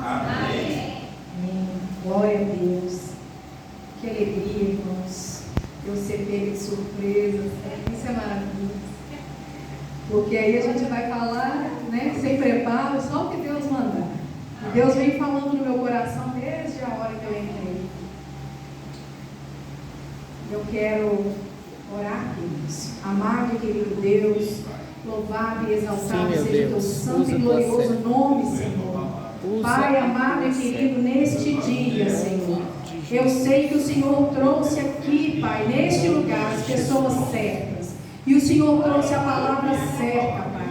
Amém. Glória a Deus. Que alegria, irmãos. Eu ser pego de surpresa. Isso é maravilhoso. Porque aí a gente vai falar, né, sem preparo, só o que Deus mandar. E Deus vem falando no meu coração desde a hora que eu entrei. Eu quero orar, queridos. Amado e querido Deus, louvado e exaltado seja o teu santo e glorioso nome, Senhor. Pai amado e querido, neste dia, Senhor, eu sei que o Senhor trouxe aqui, Pai, neste lugar, as pessoas certas. E o Senhor trouxe a palavra certa, Pai.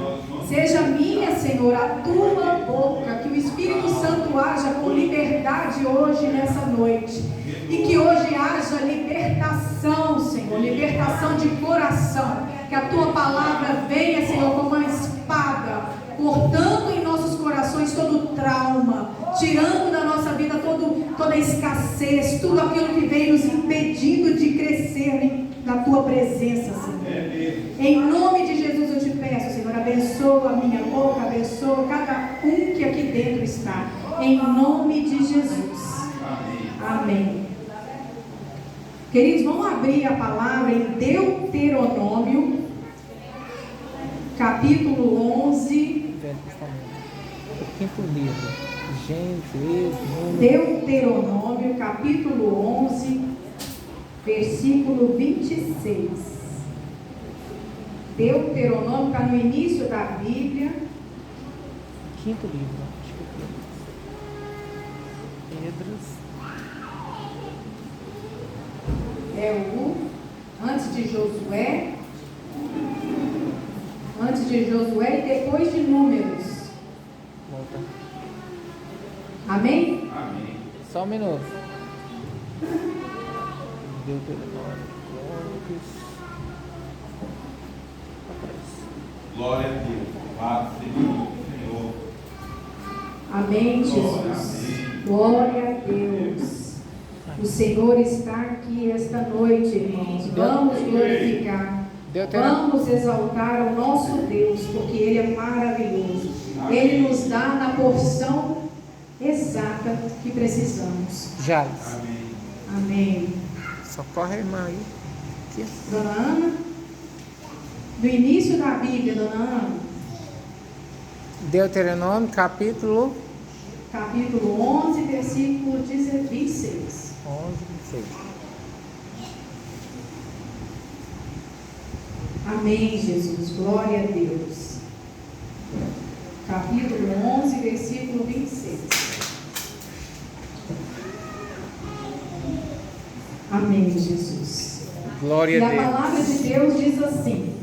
Seja minha, Senhor, a tua boca, que o Espírito Santo haja com liberdade hoje, nessa noite. E que hoje haja libertação, Senhor, libertação de coração. Que a tua palavra venha, Senhor, como uma espada, cortando em nossos corações todo trauma, tirando da nossa vida toda escassez, tudo aquilo que vem nos impedindo de crescer na tua presença, Senhor. Em nome de Jesus eu te peço, Senhor, abençoa a minha boca, abençoa cada um que aqui dentro está. Em nome de Jesus. Amém. Queridos, vamos abrir a palavra em Deuteronômio, capítulo 11. O quinto livro. Gênesis, Deuteronômio, capítulo 11, versículo 26. Deuteronômio está no início da Bíblia. Quinto livro. Acho que é Pedras. É o antes de Josué. Antes de Josué e depois de Números. Volta. Amém? Amém. Só um minuto. Deuteronômio. Glória a Deus. Louvado seja o Senhor. Amém, Jesus. Glória a Deus. O Senhor está aqui esta noite, irmãos. Vamos glorificar. Vamos exaltar o nosso Deus, porque Ele é maravilhoso. Ele nos dá na porção exata que precisamos. Jales. Amém. Amém. Socorre a irmã aí. Aqui. Dona Ana? Do início da Bíblia, Dona Ana. Deuteronômio, capítulo 11, versículo 26. 11, 26. Amém, Jesus. Glória a Deus. Capítulo 11, versículo 26. Amém, Jesus. Glória E a a Deus. palavra de Deus diz assim: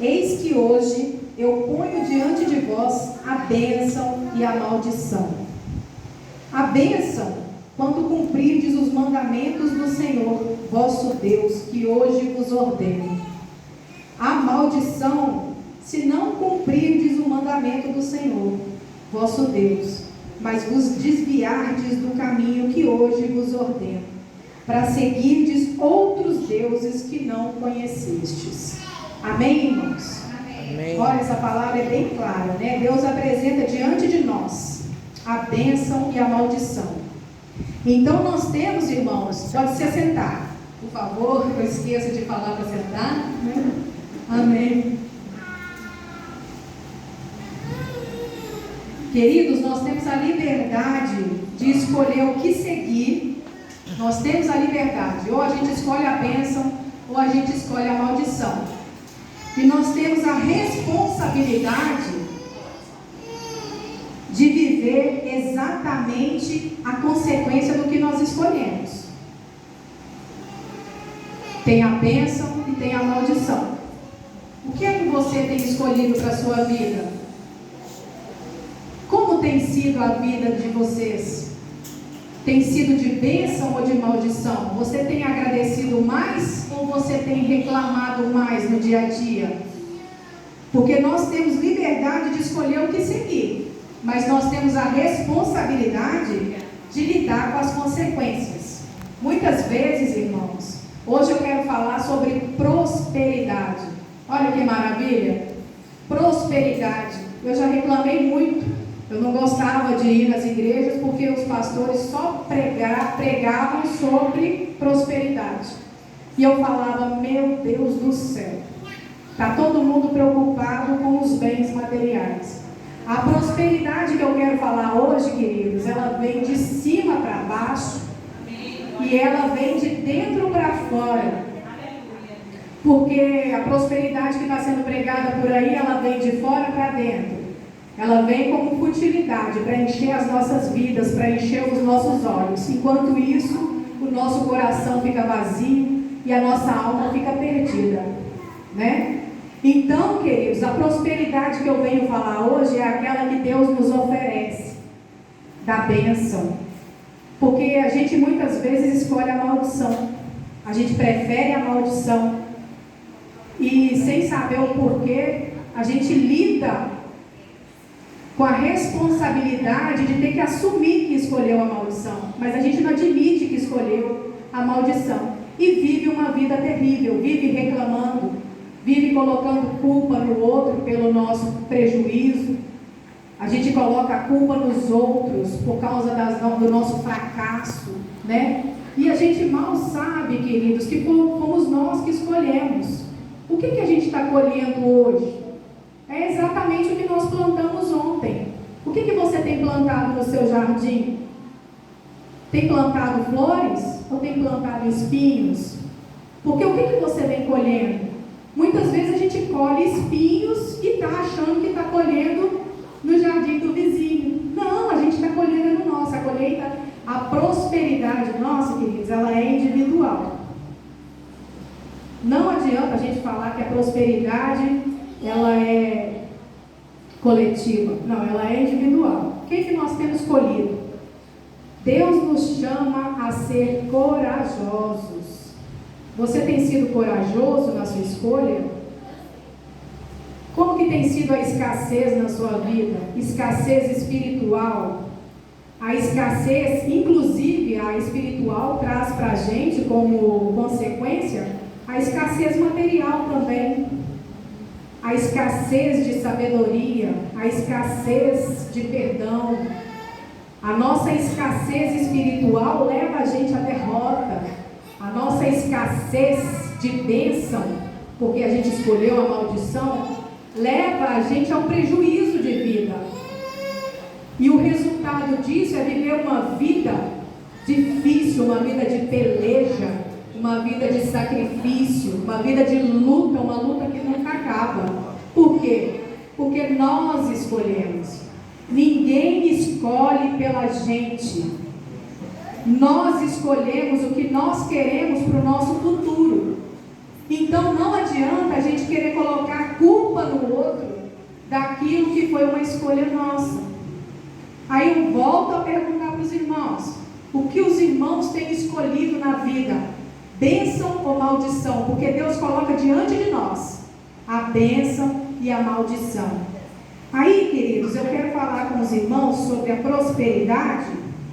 eis que hoje eu ponho diante de vós a bênção e a maldição. A bênção, quando cumprirdes os mandamentos do Senhor, vosso Deus, que hoje vos ordeno. A maldição, se não cumprirdes o mandamento do Senhor, vosso Deus, mas vos desviardes do caminho que hoje vos ordeno, para seguirdes outros deuses que não conhecestes. Amém, irmãos? Amém. Olha, essa palavra é bem clara, né? Deus apresenta diante de nós a bênção e a maldição. Então nós temos, irmãos, pode se assentar, por favor, não esqueça de falar para sentar, né? Amém. Queridos, nós temos a liberdade de escolher o que seguir. Nós temos a liberdade, ou a gente escolhe a bênção, ou a gente escolhe a maldição. E nós temos a responsabilidade de viver exatamente a consequência do que nós escolhemos. Tem a bênção e tem a maldição. O que é que você tem escolhido para a sua vida? Como tem sido a vida de vocês? Tem sido de bênção ou de maldição? Você tem agradecido mais ou você tem reclamado mais no dia a dia? Porque nós temos liberdade de escolher o que seguir, mas nós temos a responsabilidade de lidar com as consequências. Muitas vezes, irmãos, hoje eu quero falar sobre prosperidade. Olha que maravilha! Prosperidade. Eu já reclamei muito Eu não gostava de ir nas igrejas porque os pastores só pregavam sobre prosperidade. E eu falava, meu Deus do céu, está todo mundo preocupado com os bens materiais. A prosperidade que eu quero falar hoje, queridos, ela vem de cima para baixo e ela vem de dentro para fora. Porque a prosperidade que está sendo pregada por aí, ela vem de fora para dentro. Ela vem como futilidade para encher as nossas vidas, para encher os nossos olhos. Enquanto isso, o nosso coração fica vazio e a nossa alma fica perdida, né? Então, queridos, a prosperidade que eu venho falar hoje é aquela que Deus nos oferece, da bênção. Porque a gente muitas vezes escolhe a maldição. A gente prefere a maldição. E sem saber o porquê, a gente lida com a responsabilidade de ter que assumir que escolheu a maldição. Mas a gente não admite que escolheu a maldição. E vive uma vida terrível, vive reclamando, vive colocando culpa no outro pelo nosso prejuízo. A gente coloca a culpa nos outros por causa do nosso fracasso, né? E a gente mal sabe, queridos, que fomos nós que escolhemos. O que a gente está colhendo hoje? É exatamente o que nós plantamos ontem. O que você tem plantado no seu jardim? Tem plantado flores ou tem plantado espinhos? Porque o que você vem colhendo? Muitas vezes a gente colhe espinhos e está achando que está colhendo no jardim do vizinho. Não, a gente está colhendo no nosso. A colheita, a prosperidade nossa, queridos, ela é individual. Não adianta a gente falar que a prosperidade ela é coletiva. Não, ela é individual. O que nós temos colhido? Deus nos chama a ser corajosos. Você tem sido corajoso na sua escolha? Como que tem sido a escassez na sua vida? Escassez espiritual. A escassez, inclusive a espiritual, traz para a gente como consequência a escassez material também. A escassez de sabedoria, a escassez de perdão. A nossa escassez espiritual leva a gente à derrota. A nossa escassez de bênção, porque a gente escolheu a maldição, leva a gente ao prejuízo de vida. E o resultado disso é viver uma vida difícil, uma vida de peleja, uma vida de sacrifício, uma vida de luta, uma luta que nunca acaba. Por quê? Porque nós escolhemos. Ninguém escolhe pela gente. Nós escolhemos o que nós queremos para o nosso futuro. Então não adianta a gente querer colocar culpa no outro daquilo que foi uma escolha nossa. Aí eu volto a perguntar para os irmãos: o que os irmãos têm escolhido na vida? Bênção ou maldição? Porque Deus coloca diante de nós a bênção e a maldição. Aí, queridos, eu quero falar com os irmãos sobre a prosperidade,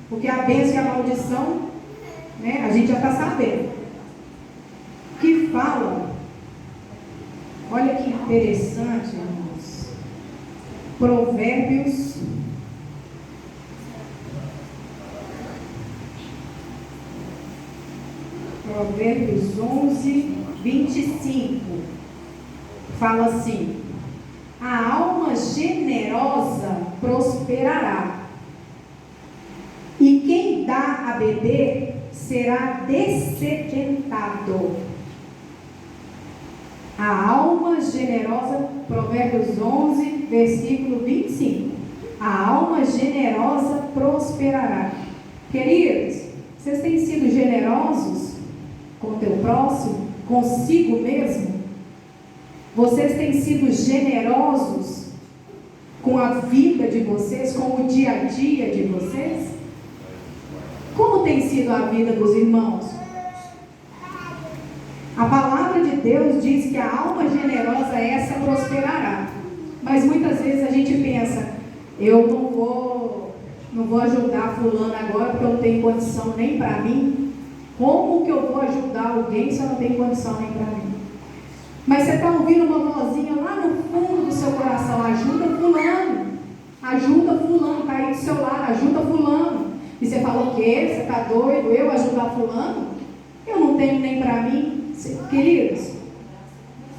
porque a bênção e a maldição, né, a gente já está sabendo. Que fala, olha que interessante, irmãos. Provérbios 11, 25. Fala assim: a alma generosa prosperará, e quem dá a beber será dessedentado. A alma generosa, Provérbios 11, versículo 25. A alma generosa prosperará. Queridos, vocês têm sido generosos com o teu próximo, consigo mesmo? Vocês têm sido generosos com a vida de vocês, com o dia a dia de vocês? Como tem sido a vida dos irmãos? A palavra de Deus diz que a alma generosa essa prosperará. Mas muitas vezes a gente pensa: eu não vou ajudar fulano agora porque eu não tenho condição nem para mim. Como que eu vou ajudar alguém se eu não tenho condição nem para mim? Mas você está ouvindo uma vozinha lá no fundo do seu coração: ajuda fulano, ajuda fulano, está aí do seu lado, ajuda fulano. E você fala, o quê? Você está doido? Eu ajudar fulano? Eu não tenho nem para mim. Queridos,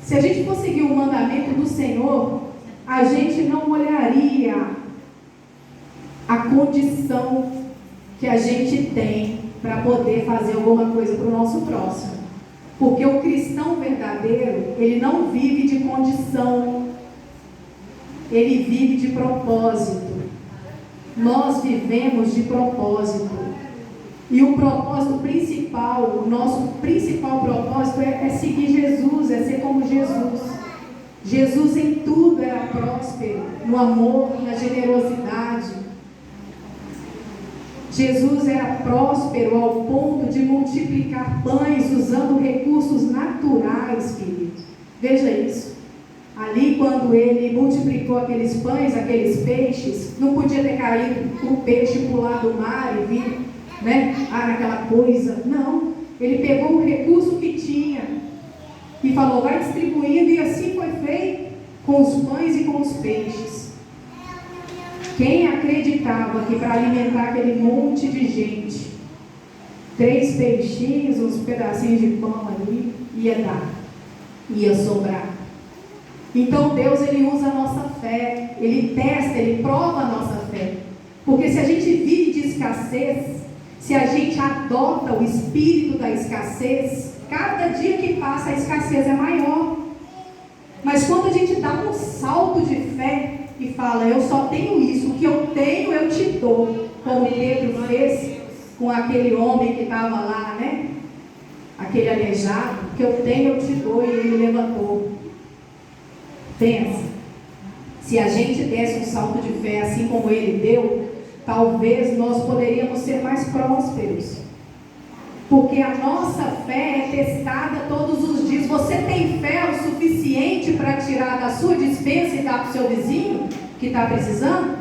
se a gente for seguir o mandamento do Senhor, a gente não olharia a condição que a gente tem para poder fazer alguma coisa para o nosso próximo. Porque o cristão verdadeiro, ele não vive de condição, ele vive de propósito. Nós vivemos de propósito. E o propósito principal, o nosso principal propósito é seguir Jesus, é ser como Jesus. Jesus em tudo era próspero, no amor, na generosidade. Jesus era próspero ao ponto de multiplicar pães usando recursos naturais, queridos. Veja isso. Ali, quando ele multiplicou aqueles pães, aqueles peixes, não podia ter caído o peixe pular do mar e vir, naquela coisa. Não. Ele pegou o recurso que tinha e falou, vai distribuindo, e assim foi feito com os pães e com os peixes. Quem acreditava que para alimentar aquele monte de gente, 3 peixinhos, uns pedacinhos de pão ali, ia dar, ia sobrar. Então Deus, ele usa a nossa fé, ele testa, ele prova a nossa fé. Porque se a gente vive de escassez, se a gente adota o espírito da escassez, cada dia que passa a escassez é maior. Mas quando a gente dá um salto de fé e fala, eu só tenho isso, o que eu tenho eu te dou, como Pedro fez com aquele homem que estava lá, aquele aleijado, o que eu tenho eu te dou, e ele levantou. Pensa, se a gente desse um salto de fé assim como ele deu, talvez nós poderíamos ser mais prósperos. Porque a nossa fé é testada todos os dias. Você tem fé o suficiente para tirar da sua despensa e dar para o seu vizinho que está precisando?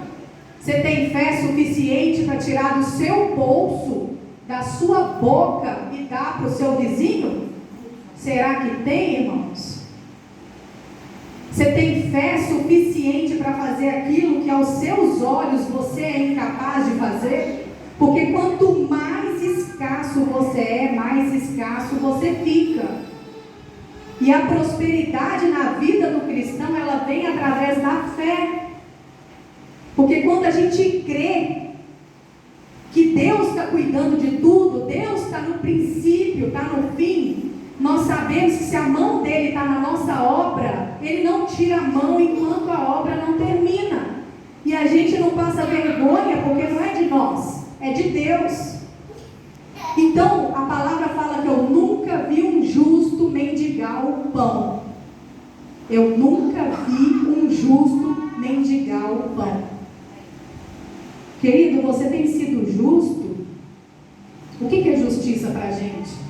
Você tem fé suficiente para tirar do seu bolso, da sua boca e dar para o seu vizinho? Será que tem, irmãos? Você tem fé suficiente para fazer aquilo que aos seus olhos você é incapaz de fazer? Porque quanto mais escasso você é, mais escasso você fica. E a prosperidade na vida do cristão, ela vem através da fé. Porque quando a gente crê que Deus está cuidando de tudo, Deus está no princípio, está no fim, nós sabemos que se a mão dele está na nossa obra, ele não tira a mão enquanto a obra não termina. E a gente não passa vergonha, porque não é de nós, é de Deus. Então, a palavra fala que eu nunca vi um justo mendigar o pão. Eu nunca vi um justo mendigar o pão. Querido, você tem sido justo? O que é justiça para a gente?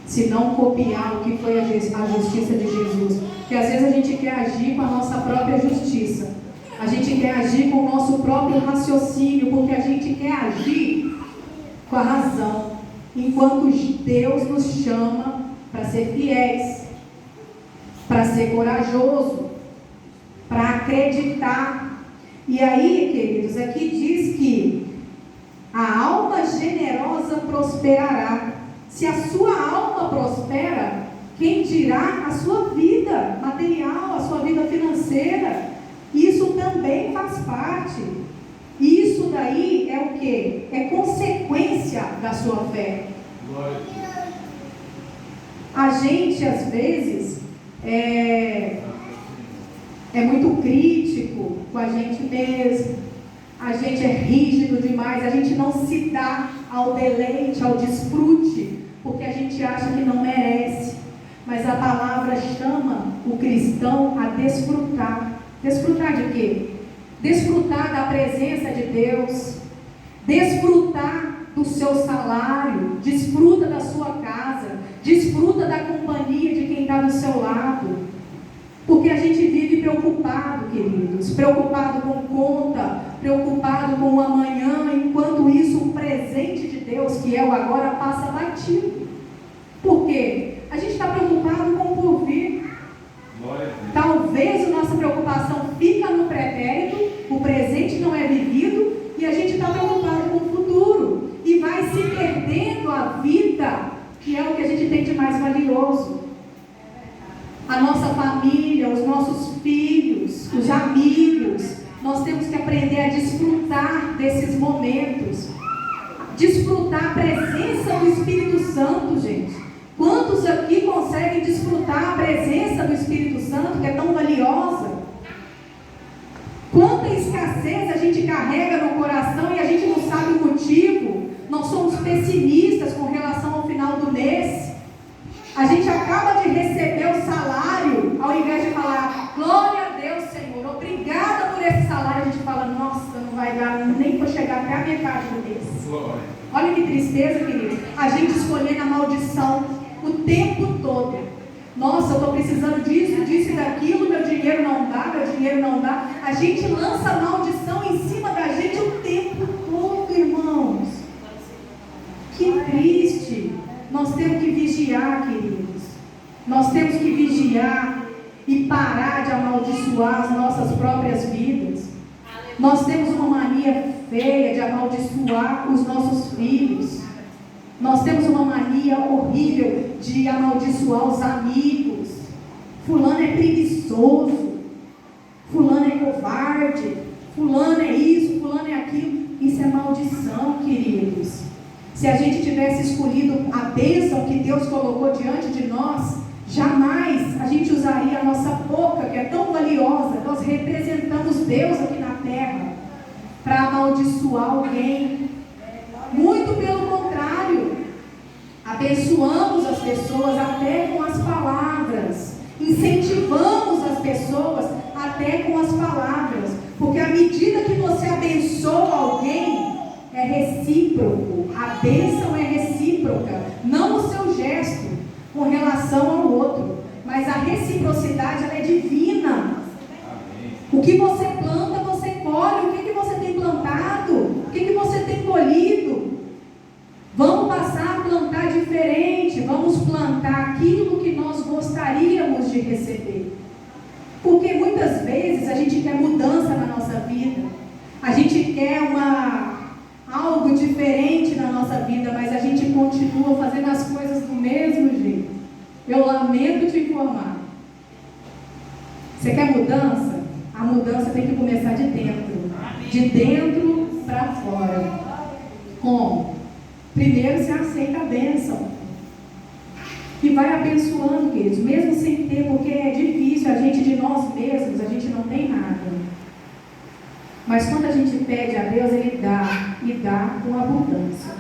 Se não copiar o que foi a justiça de Jesus. Porque às vezes a gente quer agir com a nossa própria justiça. A gente quer agir com o nosso próprio raciocínio, porque a gente quer agir com a razão. Enquanto Deus nos chama para ser fiéis, para ser corajoso, para acreditar. E aí, queridos, aqui diz que a alma generosa prosperará. Se a sua alma prospera, quem dirá a sua vida material, a sua vida financeira? Isso também faz parte. Isso daí é o quê? É consequência da sua fé. A gente, às vezes, é muito crítico com a gente mesmo. A gente é rígido demais. A gente não se dá ao deleite, ao desfrute, porque a gente acha que não merece. Mas a palavra chama o cristão a desfrutar. Desfrutar de quê? Desfrutar da presença de Deus, desfrutar do seu salário, desfruta da sua casa, desfruta da companhia de quem está do seu lado. Porque a gente vive preocupado, queridos, preocupado com conta, preocupado com o amanhã, enquanto isso o presente de Deus, que é o agora, passa batido. Por quê? A gente está preocupado com o porvir. Talvez a nossa preocupação fica no pretérito, o presente não é temos que aprender a desfrutar desses momentos. Desfrutar a presença do Espírito Santo, gente. Quantos aqui conseguem desfrutar a presença do Espírito Santo, que é tão valiosa? Quanta escassez a gente carrega no coração e a gente não sabe o motivo. Nós somos pessimistas com relação ao final do mês. A gente acaba de receber o salário, ao invés de falar, glória a Deus, Senhor, obrigada por esse salário, a gente fala, nossa, não vai dar nem para chegar até a metade do mês. Olha que tristeza, querido. A gente escolhendo a maldição o tempo todo. Nossa, eu estou precisando disso e daquilo, meu dinheiro não dá. A gente lança a maldição em cima da gente o tempo todo, irmãos. Que triste. Nós temos que vigiar, queridos. Nós temos que vigiar e parar de amaldiçoar as nossas próprias vidas. Nós temos uma mania feia de amaldiçoar os nossos filhos. Nós temos uma mania horrível de amaldiçoar os amigos. Fulano é preguiçoso. Fulano é covarde. Fulano é isso, fulano é aquilo. Isso é maldição, queridos. Se a gente tivesse escolhido a bênção que Deus colocou diante de nós, jamais a gente usaria a nossa boca, que é tão valiosa. Nós representamos Deus aqui na terra para amaldiçoar alguém. Muito pelo contrário, abençoamos as pessoas até com as palavras, incentivamos as pessoas até com as palavras, porque à medida que você abençoa alguém, é recíproco. A bênção é recíproca, não o seu gesto com relação ao outro, mas a reciprocidade, ela é divina. O que você planta, você colhe. O que você tem plantado? O que você tem colhido? Vamos passar a plantar diferente. Vamos plantar aquilo que nós gostaríamos de receber. Porque muitas vezes a gente quer mudança na nossa vida. A gente quer algo diferente na nossa vida, mas a gente continua fazendo as coisas do mesmo jeito. Eu lamento te informar. Você quer mudança? A mudança tem que começar de dentro. De dentro para fora. Como? Primeiro você aceita a bênção. E vai abençoando, queridos. Mesmo sem ter, porque é difícil. A gente de nós mesmos, a gente não tem nada. Mas quando a gente pede a Deus, Ele dá. E dá com abundância.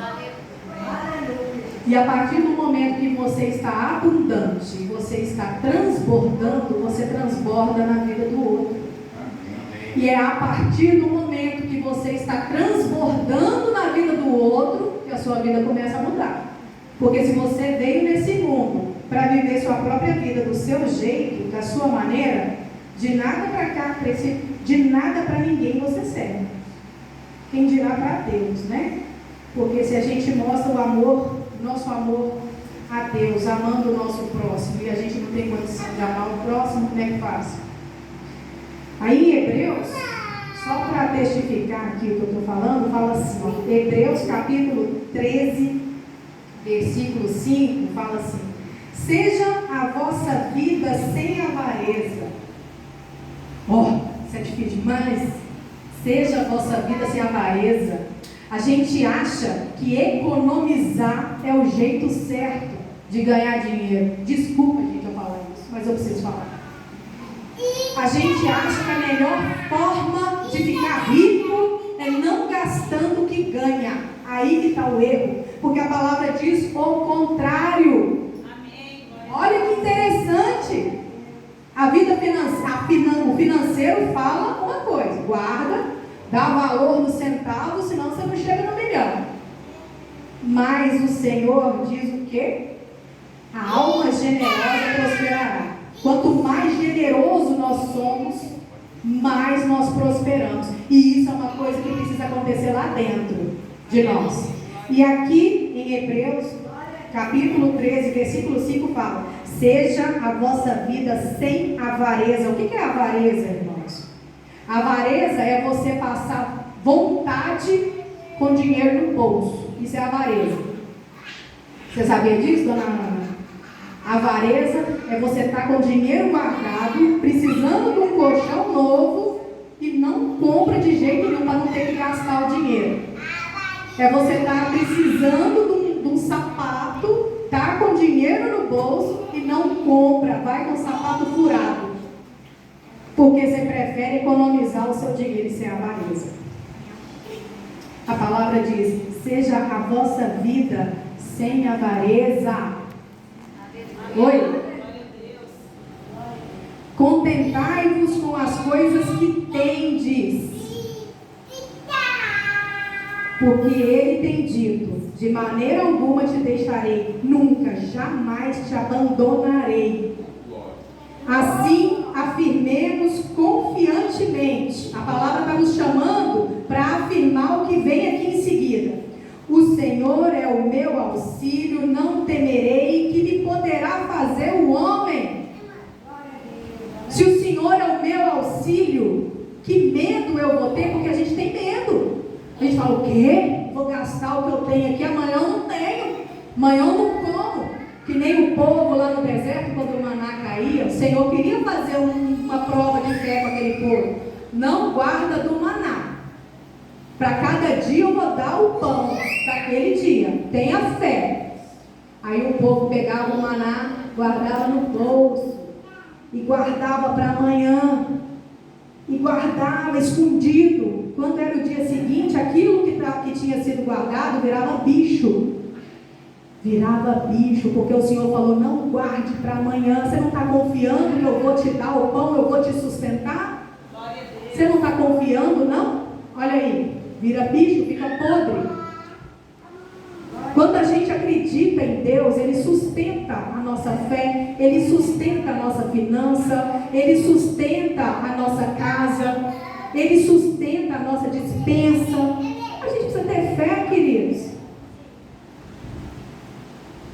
E a partir do momento que você está abundante, você está transbordando, você transborda na vida do outro. E é a partir do momento que você está transbordando na vida do outro, que a sua vida começa a mudar. Porque se você veio nesse mundo para viver sua própria vida do seu jeito, da sua maneira, de nada para cá, de nada para ninguém você serve. Quem dirá para Deus, né? Porque se a gente mostra o amor, nosso amor a Deus, amando o nosso próximo, e a gente não tem condição de amar o próximo, como é que faz? Aí em Hebreus, só para testificar aqui o que eu estou falando, fala assim, Hebreus capítulo 13, versículo 5, fala assim: seja a vossa vida sem avareza. Isso é difícil demais. Seja a vossa vida sem avareza. A gente acha que economizar é o jeito certo de ganhar dinheiro. Desculpa, gente, eu falar isso, mas eu preciso falar. A gente acha que a melhor forma de ficar rico é não gastando o que ganha. Aí que está o erro, porque a palavra diz o contrário. Amém. Olha que interessante. A vida financeira, o financeiro fala uma coisa: guarda, dá valor no centavo, senão você não chega no milhão. Mas o Senhor diz o quê? A alma generosa prosperará. Quanto mais generoso nós somos, mais nós prosperamos. E isso é uma coisa que precisa acontecer lá dentro de nós. E aqui em Hebreus, capítulo 13, versículo 5 fala: seja a vossa vida sem avareza. O que é avareza, irmãos? Avareza é você passar vontade com dinheiro no bolso. Isso é avareza. Você sabia disso, dona Ana? Avareza é você estar com dinheiro guardado, precisando de um colchão novo, e não compra de jeito nenhum para não ter que gastar o dinheiro. É você estar precisando de um sapato, tá com dinheiro no bolso e não compra, vai com o sapato furado. Porque você prefere economizar o seu dinheiro e ser avareza. A palavra diz: seja a vossa vida sem avareza. Oi? Contentai-vos com as coisas que tendes, porque ele tem dito: de maneira alguma te deixarei, nunca, jamais te abandonarei. Assim, afirmemos confiantemente. A palavra está nos chamando para afirmar o que vem aqui em seguida: o Senhor é o meu auxílio, não temerei, que me poderá fazer o homem. Se o Senhor é o meu auxílio, que medo eu vou ter? Porque a gente tem medo. A gente fala: o quê? Vou gastar o que eu tenho aqui, amanhã eu não tenho, amanhã eu não como. Que nem o povo lá no deserto, quando o maná caía, o Senhor queria fazer uma prova de fé com aquele povo. Não guarda do maná. Para cada dia eu vou dar o pão daquele dia. Tenha fé. Aí o povo pegava o maná, guardava no bolso, e guardava para amanhã, e guardava escondido. Quando era o dia seguinte, aquilo que tinha sido guardado virava bicho. Virava bicho, porque o Senhor falou: não guarde para amanhã. Você não está confiando que eu vou te dar o pão, eu vou te sustentar? Você não está confiando, não? Olha aí, vira bicho, fica podre. Quando a gente acredita em Deus, Ele sustenta a nossa fé, Ele sustenta a nossa finança, Ele sustenta a nossa casa, Ele sustenta a nossa despensa. A gente precisa ter fé, queridos.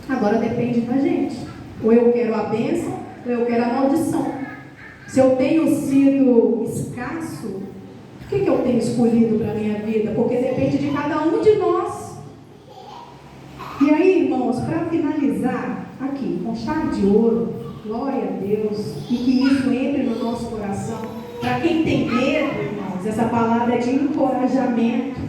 Agora depende da gente. Ou eu quero a bênção, ou eu quero a maldição. Se eu tenho sido escasso, o que eu tenho escolhido para a minha vida? Porque depende de cada um de nós. E aí, irmãos, para finalizar aqui, com chave de ouro, glória a Deus, e que isso entre no nosso coração. Para quem tem medo, irmãos, essa palavra é de encorajamento,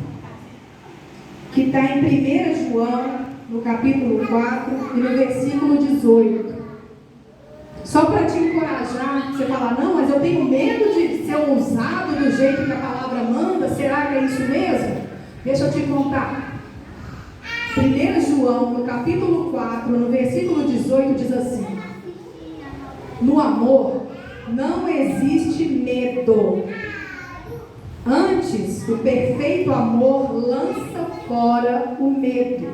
que está em 1 João, no capítulo 4 e no versículo 18. Só para te encorajar, você falar: não, mas eu tenho medo de ser ousado do jeito que a palavra manda, será que é isso mesmo? Deixa eu te contar. 1 João, no capítulo 4, no versículo 18, diz assim: no amor não existe medo. Antes, o perfeito amor lança fora o medo.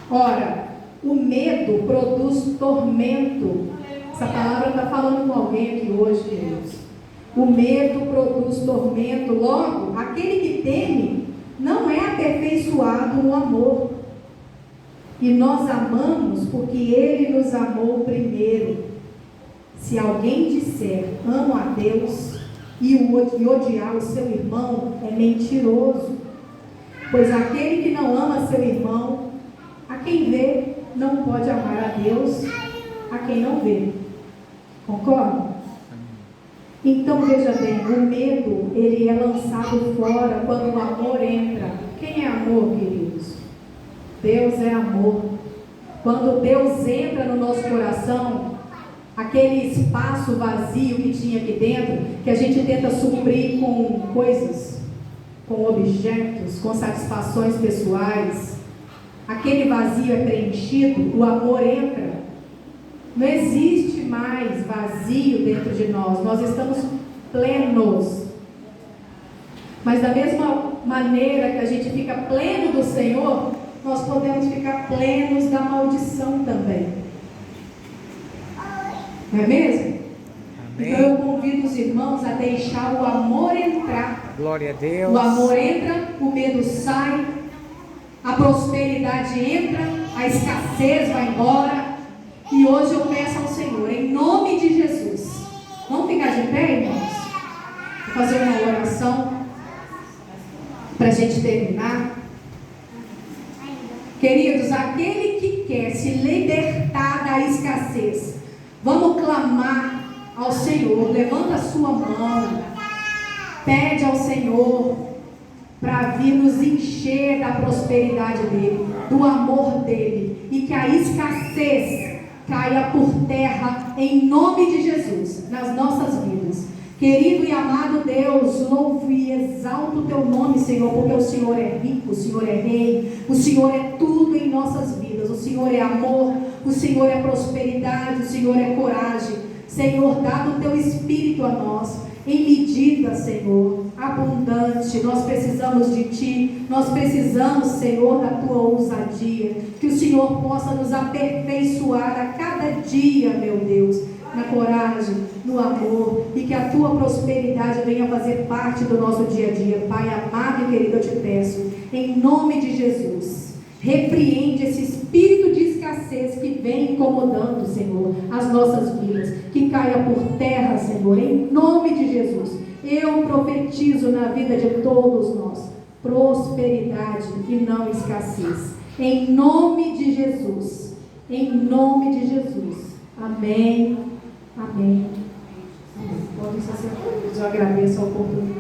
Ora, o medo produz tormento. Essa palavra está falando com alguém aqui hoje, queridos. O medo produz tormento. Logo, aquele que teme não é aperfeiçoado no amor. E nós amamos porque Ele nos amou primeiro. Se alguém disser: amo a Deus, e odiar o seu irmão, é mentiroso. Pois aquele que não ama seu irmão, a quem vê, não pode amar a Deus, a quem não vê. Concorda? Então veja bem, o medo, ele é lançado fora quando o amor entra. Quem é amor, queridos? Deus é amor. Quando Deus entra no nosso coração, aquele espaço vazio que tinha aqui dentro, que a gente tenta suprir com coisas, com objetos, com satisfações pessoais, aquele vazio é preenchido, o amor entra. Não existe mais vazio dentro de nós, nós estamos plenos. Mas da mesma maneira que a gente fica pleno do Senhor, nós podemos ficar plenos da maldição também. Não é mesmo? Amém. Então eu convido os irmãos a deixar o amor entrar. Glória a Deus. O amor entra, o medo sai, a prosperidade entra, a escassez vai embora. E hoje eu peço ao Senhor, em nome de Jesus, vamos ficar de pé, irmãos? Vou fazer uma oração para a gente terminar. Queridos, aquele que quer se libertar da escassez, vamos clamar ao Senhor. Levanta a sua mão, Pede ao Senhor para vir nos encher da prosperidade dele, do amor dele, e que a escassez caia por terra em nome de Jesus nas nossas vidas. Querido e amado Deus, louvo e exalto o teu nome, Senhor, porque o Senhor é rico, o Senhor é rei, o Senhor é tudo em nossas vidas. O Senhor é amor, o Senhor é prosperidade, o Senhor é coragem. Senhor, dá do teu Espírito a nós, em medida, Senhor, abundante. Nós precisamos de Ti, nós precisamos, Senhor, da Tua ousadia, que o Senhor possa nos aperfeiçoar a cada dia, meu Deus, na coragem, no amor, e que a Tua prosperidade venha fazer parte do nosso dia a dia. Pai amado e querido, eu te peço, em nome de Jesus, repreende esse espírito de escassez que vem incomodando, Senhor, as nossas vidas, que caia por terra, Senhor, em nome de Jesus. Eu profetizo na vida de todos nós prosperidade e não escassez, em nome de Jesus, em nome de Jesus. Amém, amém, amém. Pode ser, eu agradeço a oportunidade.